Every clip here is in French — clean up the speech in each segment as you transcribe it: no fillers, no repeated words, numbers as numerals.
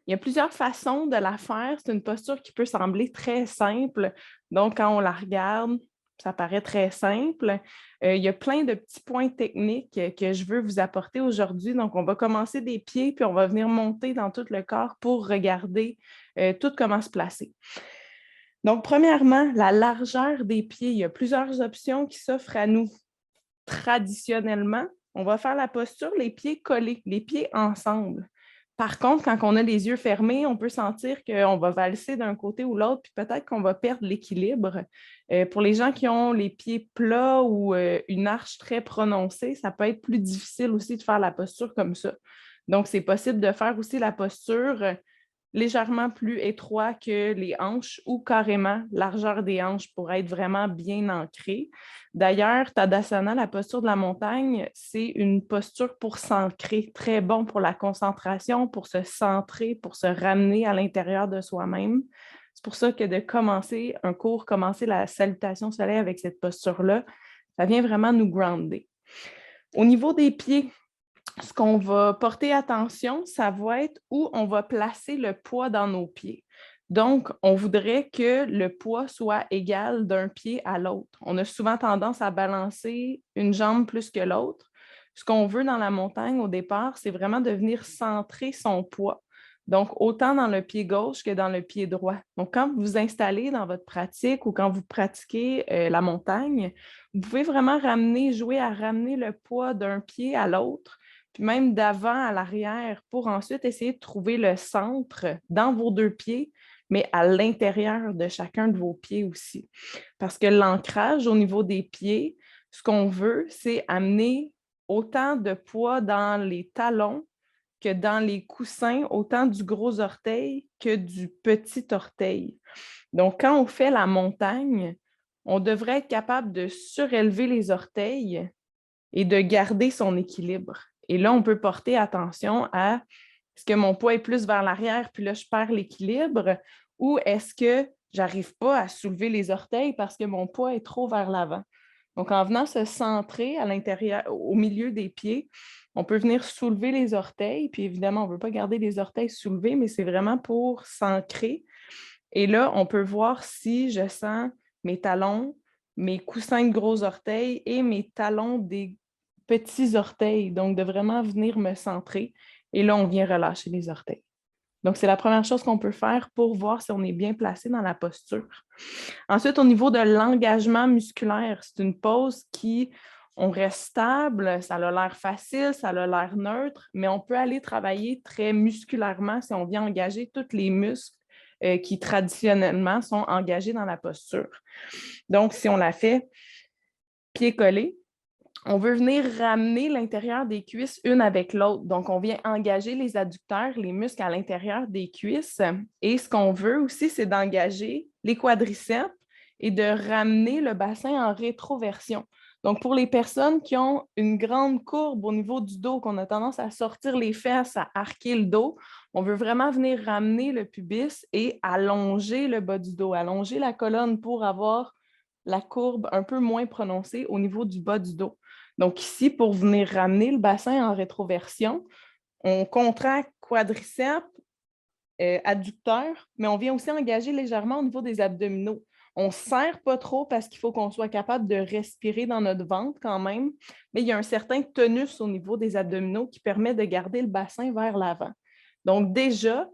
Il y a plusieurs façons de la faire. C'est une posture qui peut sembler très simple. Donc, quand on la regarde, ça paraît très simple. Il y a plein de petits points techniques que je veux vous apporter aujourd'hui. Donc, on va commencer des pieds, puis on va venir monter dans tout le corps pour regarder tout comment se placer. Donc, premièrement, la largeur des pieds. Il y a plusieurs options qui s'offrent à nous. Traditionnellement, on va faire la posture, les pieds collés, les pieds ensemble. Par contre, quand on a les yeux fermés, on peut sentir qu'on va valser d'un côté ou l'autre, puis peut-être qu'on va perdre l'équilibre. Pour les gens qui ont les pieds plats ou une arche très prononcée, ça peut être plus difficile aussi de faire la posture comme ça. Donc, c'est possible de faire aussi la posture légèrement plus étroit que les hanches ou carrément largeur des hanches pour être vraiment bien ancré. D'ailleurs, Tadasana, la posture de la montagne, c'est une posture pour s'ancrer, très bon pour la concentration, pour se centrer, pour se ramener à l'intérieur de soi-même. C'est pour ça que de commencer un cours, commencer la salutation soleil avec cette posture-là, ça vient vraiment nous grounder. Au niveau des pieds, ce qu'on va porter attention, ça va être où on va placer le poids dans nos pieds. Donc, on voudrait que le poids soit égal d'un pied à l'autre. On a souvent tendance à balancer une jambe plus que l'autre. Ce qu'on veut dans la montagne au départ, c'est vraiment de venir centrer son poids. Donc, autant dans le pied gauche que dans le pied droit. Donc, quand vous vous installez dans votre pratique ou quand vous pratiquez la montagne, vous pouvez vraiment jouer à ramener le poids d'un pied à l'autre puis même d'avant à l'arrière, pour ensuite essayer de trouver le centre dans vos deux pieds, mais à l'intérieur de chacun de vos pieds aussi. Parce que l'ancrage au niveau des pieds, ce qu'on veut, c'est amener autant de poids dans les talons que dans les coussins, autant du gros orteil que du petit orteil. Donc, quand on fait la montagne, on devrait être capable de surélever les orteils et de garder son équilibre. Et là, on peut porter attention à est-ce que mon poids est plus vers l'arrière, puis là, je perds l'équilibre, ou est-ce que j'arrive pas à soulever les orteils parce que mon poids est trop vers l'avant. Donc, en venant se centrer à l'intérieur, au milieu des pieds, on peut venir soulever les orteils, puis évidemment, on ne veut pas garder les orteils soulevés, mais c'est vraiment pour s'ancrer. Et là, on peut voir si je sens mes talons, mes coussins de gros orteils et mes talons des petits orteils. Donc, de vraiment venir me centrer. Et là, on vient relâcher les orteils. Donc, c'est la première chose qu'on peut faire pour voir si on est bien placé dans la posture. Ensuite, au niveau de l'engagement musculaire, c'est une pose qui, on reste stable, ça a l'air facile, ça a l'air neutre, mais on peut aller travailler très musculairement si on vient engager tous les muscles qui traditionnellement sont engagés dans la posture. Donc, si on la fait pied collé, on veut venir ramener l'intérieur des cuisses une avec l'autre. Donc, on vient engager les adducteurs, les muscles à l'intérieur des cuisses. Et ce qu'on veut aussi, c'est d'engager les quadriceps et de ramener le bassin en rétroversion. Donc, pour les personnes qui ont une grande courbe au niveau du dos, qu'on a tendance à sortir les fesses, à arquer le dos, on veut vraiment venir ramener le pubis et allonger le bas du dos, allonger la colonne pour avoir la courbe un peu moins prononcée au niveau du bas du dos. Donc ici, pour venir ramener le bassin en rétroversion, on contracte quadriceps, adducteur, mais on vient aussi engager légèrement au niveau des abdominaux. On ne serre pas trop parce qu'il faut qu'on soit capable de respirer dans notre ventre quand même, mais il y a un certain tonus au niveau des abdominaux qui permet de garder le bassin vers l'avant. Donc déjà,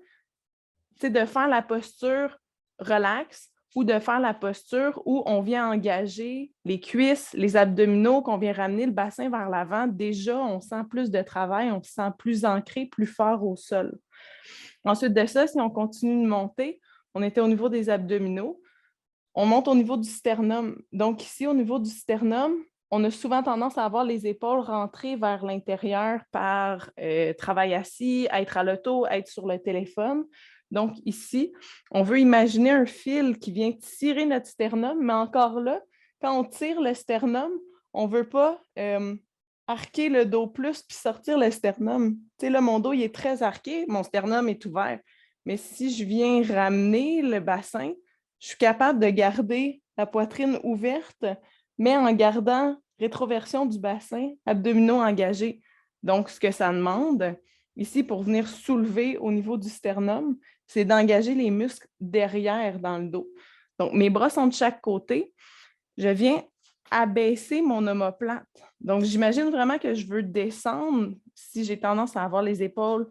c'est de faire la posture relax ou de faire la posture où on vient engager les cuisses, les abdominaux, qu'on vient ramener le bassin vers l'avant. Déjà, on sent plus de travail, on se sent plus ancré, plus fort au sol. Ensuite de ça, si on continue de monter, on était au niveau des abdominaux, on monte au niveau du sternum. Donc ici, au niveau du sternum, on a souvent tendance à avoir les épaules rentrées vers l'intérieur par travail assis, être à l'auto, être sur le téléphone. Donc ici, on veut imaginer un fil qui vient tirer notre sternum, mais encore là, quand on tire le sternum, on ne veut pas arquer le dos plus puis sortir le sternum. Tu sais, là, mon dos il est très arqué, mon sternum est ouvert. Mais si je viens ramener le bassin, je suis capable de garder la poitrine ouverte, mais en gardant rétroversion du bassin, abdominaux engagés. Donc, ce que ça demande, ici pour venir soulever au niveau du sternum, c'est d'engager les muscles derrière dans le dos. Donc, mes bras sont de chaque côté. Je viens abaisser mon omoplate. Donc, j'imagine vraiment que je veux descendre si j'ai tendance à avoir les épaules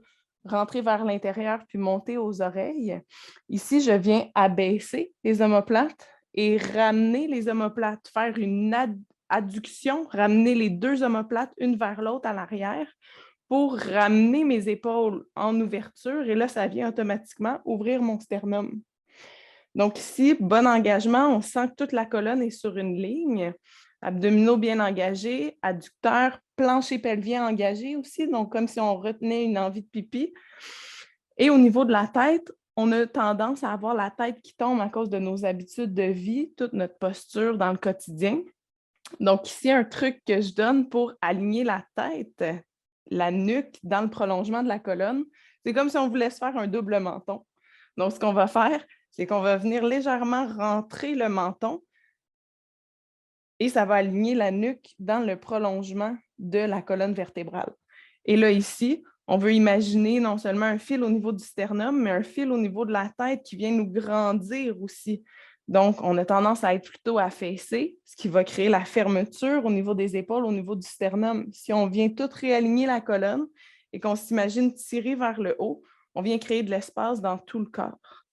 rentrer vers l'intérieur puis monter aux oreilles. Ici, je viens abaisser les omoplates et ramener les omoplates, faire une adduction, ramener les deux omoplates une vers l'autre à l'arrière pour ramener mes épaules en ouverture. Et là, ça vient automatiquement ouvrir mon sternum. Donc ici, bon engagement, on sent que toute la colonne est sur une ligne. Abdominaux bien engagés, adducteurs, plancher pelvien engagé aussi, donc comme si on retenait une envie de pipi. Et au niveau de la tête, on a tendance à avoir la tête qui tombe à cause de nos habitudes de vie, toute notre posture dans le quotidien. Donc ici, un truc que je donne pour aligner la tête, la nuque dans le prolongement de la colonne, c'est comme si on voulait se faire un double menton. Donc ce qu'on va faire, c'est qu'on va venir légèrement rentrer le menton et ça va aligner la nuque dans le prolongement de la colonne vertébrale. Et là, ici, on veut imaginer non seulement un fil au niveau du sternum, mais un fil au niveau de la tête qui vient nous grandir aussi. Donc, on a tendance à être plutôt affaissé, ce qui va créer la fermeture au niveau des épaules, au niveau du sternum. Si on vient tout réaligner la colonne et qu'on s'imagine tirer vers le haut, on vient créer de l'espace dans tout le corps.